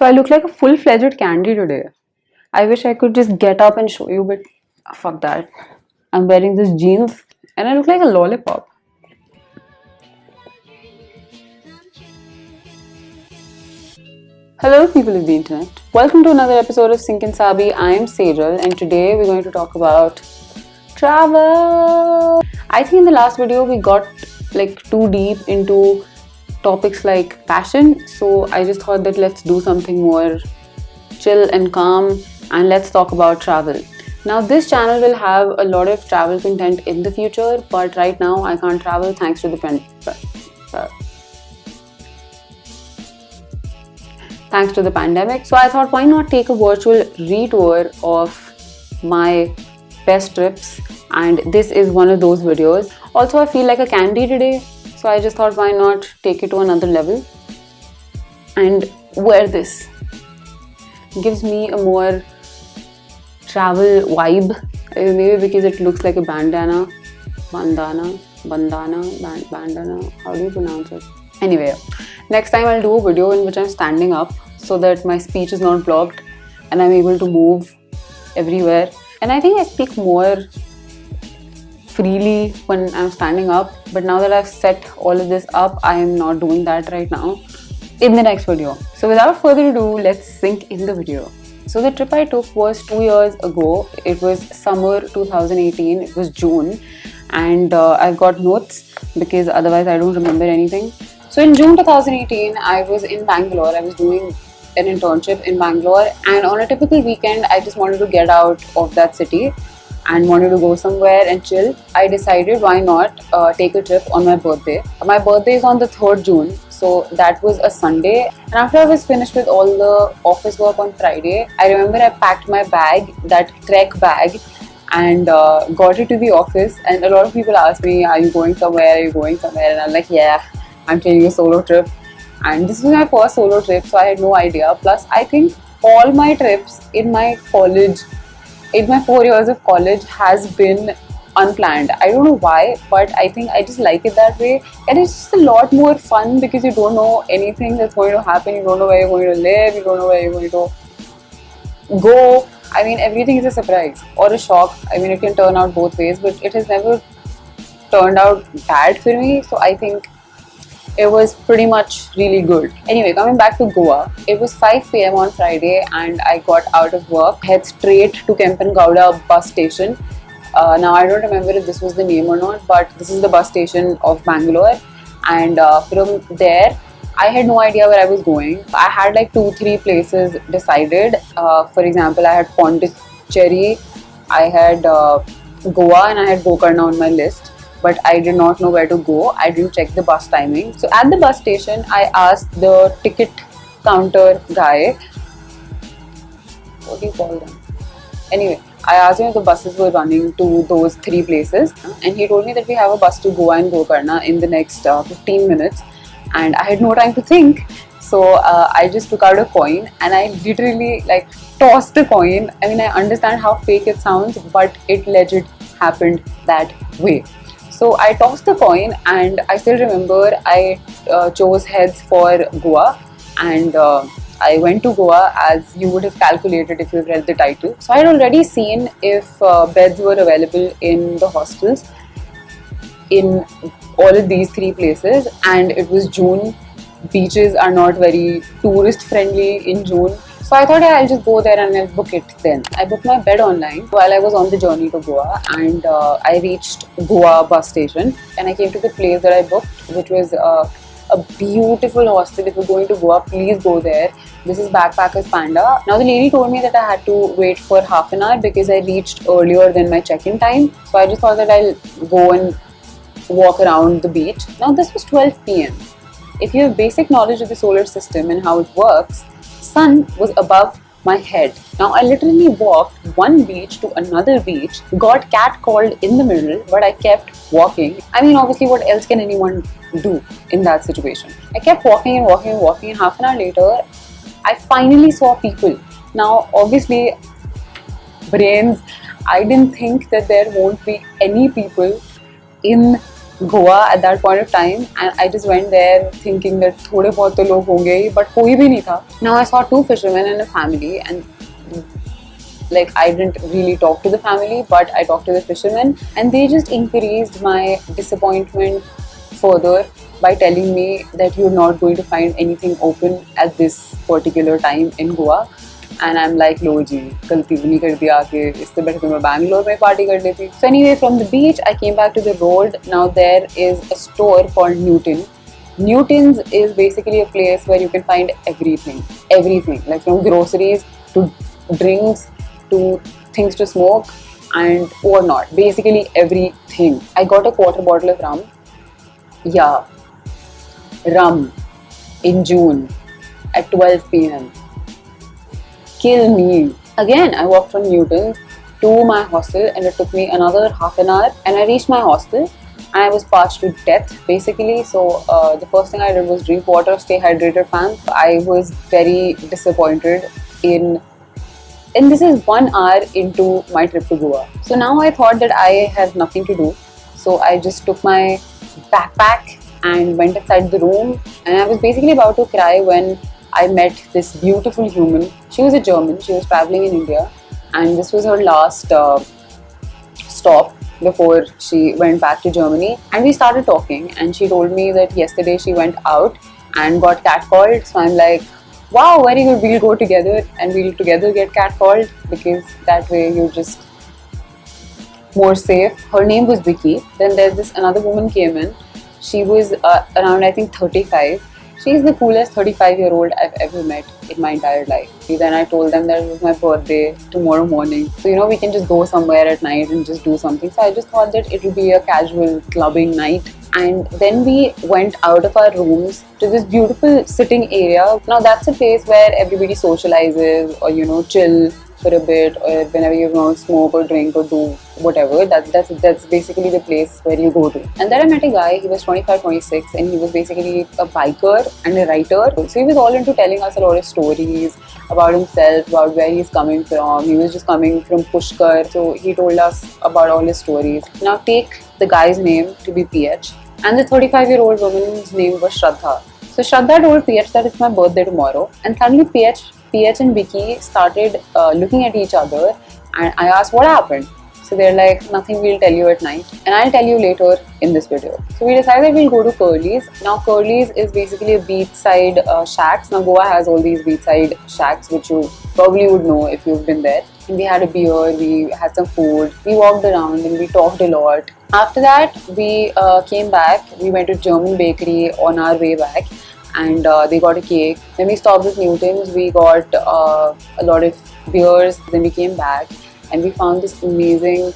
So I look like a full-fledged candy today. I wish I could just get up and show you, but fuck that. I'm wearing this jeans and I look like a lollipop. Hello people of the internet. Welcome to another episode of In Sabi. I am Sejal and today we're going to talk about travel. I think in the last video we got like too deep into topics like passion, so I just thought that let's do something more chill and calm and let's talk about travel. Now this channel will have a lot of travel content in the future, but right now I can't travel thanks to the pandemic. So I thought, why not take a virtual retour of my best trips, and this is one of those videos. Also, I feel like a candy today, so I just thought, why not take it to another level and wear this. Gives me a more travel vibe, maybe because it looks like a bandana, bandana, how do you pronounce it? Anyway, next time I'll do a video in which I'm standing up so that my speech is not blocked and I'm able to move everywhere. And I think I speak more freely when I'm standing up, but now that I've set all of this up, I am not doing that right now in the next video. So without further ado, let's sink in the video. So the trip I took was 2 years ago. It was summer 2018, it was June, and I've got notes because otherwise I don't remember anything. So in June 2018, I was in Bangalore. I was doing an internship in Bangalore, and on a typical weekend, I just wanted to get out of that city and wanted to go somewhere and chill. I decided, why not take a trip on my birthday. My birthday is on the 3rd June, so that was a Sunday. And after I was finished with all the office work on Friday, I remember I packed my bag, that trek bag, and got it to the office. And a lot of people asked me, are you going somewhere? Are you going somewhere? And I'm like, yeah, I'm taking a solo trip. And this was my first solo trip, so I had no idea. Plus, I think all my trips in my college, in my 4 years of college, has been unplanned. I don't know why, but I think I just like it that way. And it's just a lot more fun because you don't know anything that's going to happen. You don't know where you're going to live. You don't know where you're going to go. I mean, everything is a surprise or a shock. I mean, it can turn out both ways, but it has never turned out bad for me. So I think it was pretty much really good. Anyway, coming back to Goa, it was 5 p.m. on Friday and I got out of work, head straight to Kempengowda bus station. Now I don't remember if this was the name or not, but this is the bus station of Bangalore. And from there, I had no idea where I was going. I had like 2-3 places decided. For example, I had Pondicherry, I had Goa, and I had Gokarna on my list. But I did not know where to go. I didn't check the bus timing. So at the bus station, I asked the ticket counter guy, what do you call them? Anyway, I asked him if the buses were running to those 3 places, and he told me that we have a bus to Goa and Gokarna in the next 15 minutes, and I had no time to think. So I just took out a coin and I literally like tossed the coin. I mean, I understand how fake it sounds, but it legit happened that way. So I tossed the coin and I still remember I chose heads for Goa, and I went to Goa as you would have calculated if you read the title. So I had already seen if beds were available in the hostels in all of these 3 places, and it was June. Beaches are not very tourist friendly in June. So I thought, yeah, I'll just go there and I'll book it then. I booked my bed online while I was on the journey to Goa, and I reached Goa bus station and I came to the place that I booked, which was a beautiful hostel. If you're going to Goa, please go there. This is Backpackers Panda. Now the lady told me that I had to wait for half an hour because I reached earlier than my check-in time. So I just thought that I'll go and walk around the beach. Now this was 12 p.m. If you have basic knowledge of the solar system and how it works, sun was above my head. Now I literally walked one beach to another beach, got catcalled in the middle, but I kept walking. I mean, obviously, what else can anyone do in that situation? I kept walking and walking and walking, and half an hour later, I finally saw people. Now, obviously, brains, I didn't think that there won't be any people in Goa at that point of time, and I just went there thinking that थोड़े बहुत तो लोग होंगे ही, but कोई भी नहीं था. Now I saw two fishermen and a family, and like I didn't really talk to the family, but I talked to the fishermen, and they just increased my disappointment further by telling me that you're not going to find anything open at this particular time in Goa. And I'm like, लो जी गलती भी नहीं कर दी आके, इससे better तो मैं बैंगलोर में party कर लेती. So anyway, from the beach I came back to the road. Now there is a store called Newton. Newton's is basically a place where you can find everything, like from groceries to drinks to things to smoke and whatnot. Basically everything. I got a quarter bottle of rum. Yeah, rum in June at 12 p.m. Kill me. Again, I walked from Newton to my hostel, and it took me another half an hour, and I reached my hostel and I was parched to death basically. So the first thing I did was drink water, stay hydrated, fam. I was very disappointed in, and this is 1 hour into my trip to Goa. So now I thought that I have nothing to do, so I just took my backpack and went inside the room, and I was basically about to cry when I met this beautiful human. She was a German, she was traveling in India, and this was her last stop before she went back to Germany. And we started talking, and she told me that yesterday she went out and got catcalled. So I'm like, wow, very good, we'll go together and we'll together get catcalled, because that way you're just more safe. Her name was Vicky. Then there's this another woman came in. She was around I think 35. She's the coolest 35-year-old I've ever met in my entire life. Then I told them that it was my birthday tomorrow morning. So, we can just go somewhere at night and just do something. So I just thought that it would be a casual clubbing night. And then we went out of our rooms to this beautiful sitting area. Now that's a place where everybody socializes or, chill for a bit, or whenever you want to smoke or drink or do whatever. That's basically the place where you go to. And then I met a guy. He was 25, 26, and he was basically a biker and a writer. So he was all into telling us a lot of stories about himself, about where he's coming from. He was just coming from Pushkar, so he told us about all his stories. Now take the guy's name to be PH, and the 35-year-old woman's name was Shraddha. So Shraddha told PH that it's my birthday tomorrow, and suddenly PH and Vicky started looking at each other, and I asked what happened. So they're like, nothing, we'll tell you at night, and I'll tell you later in this video. So we decided we'll go to Curly's. Now Curly's is basically a beachside shacks. Now Goa has all these beachside shacks, which you probably would know if you've been there. And we had a beer, we had some food, we walked around and we talked a lot. After that, we came back. We went to German bakery on our way back, and they got a cake. Then we stopped at Newton's, we got a lot of beers. Then we came back and we found this amazing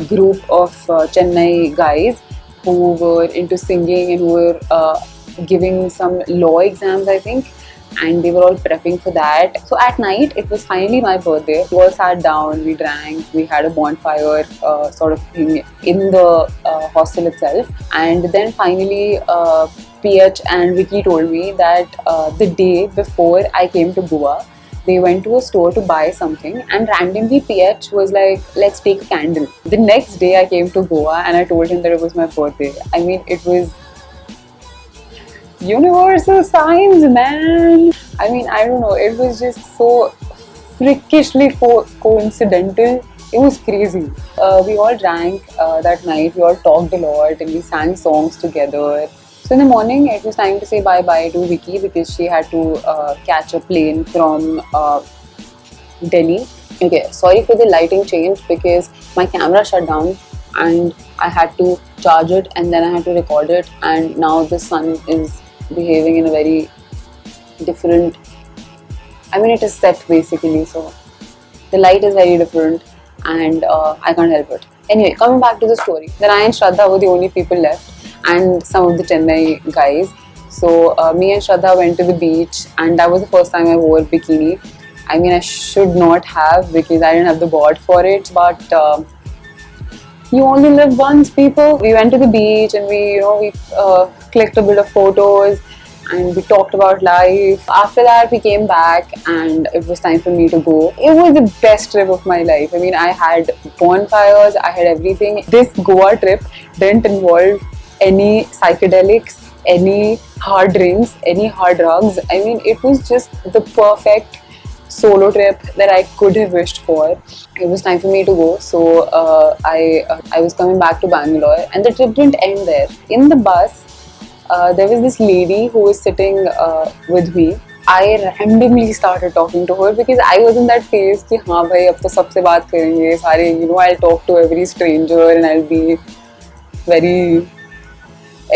group of Chennai guys who were into singing and who were giving some law exams, I think, and they were all prepping for that. So at night, it was finally my birthday. We all sat down, we drank, we had a bonfire sort of thing in the hostel itself. And then finally, PH and Vicky told me that the day before I came to Goa, they went to a store to buy something, and randomly PH was like, let's take a candle. The next day I came to Goa and I told him that it was my birthday. I mean, it was universal signs, man. I mean, I don't know, it was just so freakishly coincidental. It was crazy. We all drank that night, we all talked a lot, and we sang songs together. So in the morning, it was time to say bye-bye to Vicky because she had to catch a plane from Delhi. Okay, sorry for the lighting change because my camera shut down and I had to charge it and then I had to record it, and now the sun is behaving in a very different, I mean it is set basically, so the light is very different and I can't help it. Anyway, coming back to the story, then I and Shraddha were the only people left, and some of the Chennai guys. So me and Shraddha went to the beach, and that was the first time I wore a bikini. I mean, I should not have because I didn't have the bod for it, but you only live once, people. We went to the beach and we clicked a bit of photos and we talked about life. After that, we came back and it was time for me to go. It was the best trip of my life. I mean, I had bonfires, I had everything. This Goa trip didn't involve any psychedelics, any hard drinks, any hard drugs. I mean, it was just the perfect solo trip that I could have wished for. It was time for me to go, so I was coming back to Bangalore, and the trip didn't end there. In the bus, there was this lady who was sitting with me. I randomly started talking to her because I was in that phase कि हाँ भाई अब तो सबसे बात करेंगे सारे, you know, I'll talk to every stranger and I'll be very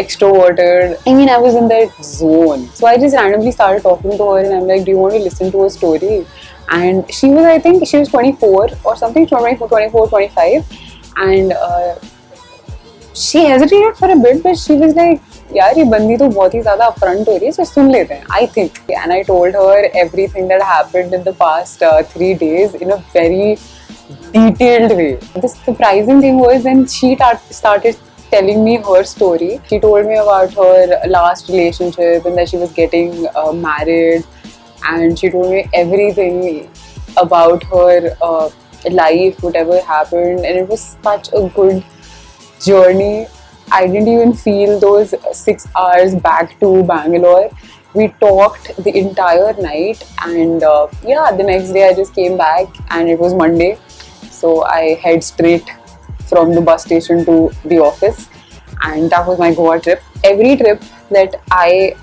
extroverted. I mean, I was in that zone. So I just randomly started talking to her and I'm like, do you want to listen to a story? And she was, I think, she was 24 or something, 24, 24, 25. And she hesitated for a bit, but she was like, यार ये बंदी तो बहुत ही ज़्यादा upfront हो रही है, so सुन लेते हैं, I think. And I told her everything that happened in the past 3 days in a very detailed way. The surprising thing was when she started telling me her story. She told me about her last relationship and that she was getting married, and she told me everything about her life, whatever happened, and it was such a good journey. I didn't even feel those 6 hours back to Bangalore. We talked the entire night, and yeah, the next day I just came back and it was Monday. So I head straight from the bus station to the office, and that was my Goa trip. Every trip that I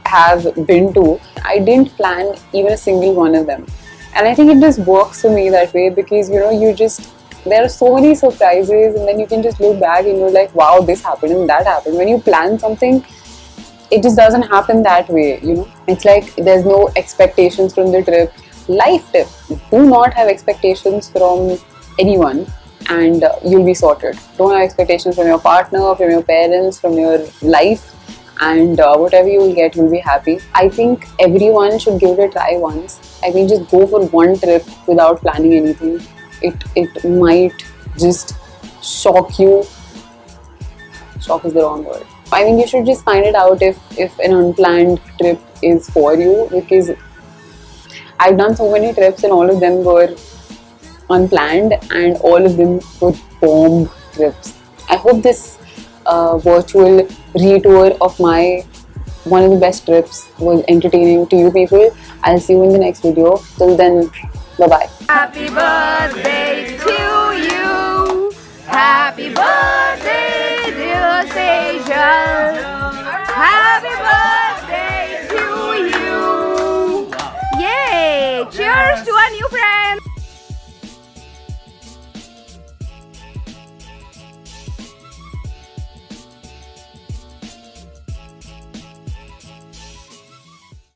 have been to, I didn't plan even a single one of them. And I think it just works for me that way because, you know, there are so many surprises, and then you can just look back and you're like, wow, this happened and that happened. When you plan something, it just doesn't happen that way, you know. It's like there's no expectations from the trip. Life tip: do not have expectations from anyone, and you'll be sorted. Don't have expectations from your partner, from your parents, from your life, and whatever you will get, you'll be happy. I think everyone should give it a try once. I mean, just go for one trip without planning anything. It might just shock you. Shock is the wrong word. I mean, you should just find it out if an unplanned trip is for you, because I've done so many trips and all of them were unplanned and all of them were bomb trips. I hope this virtual retour of my one of the best trips was entertaining to you people. I'll see you in the next video. Till then, bye bye. Happy birthday to you. Happy birthday, dear Sejal. Happy birthday.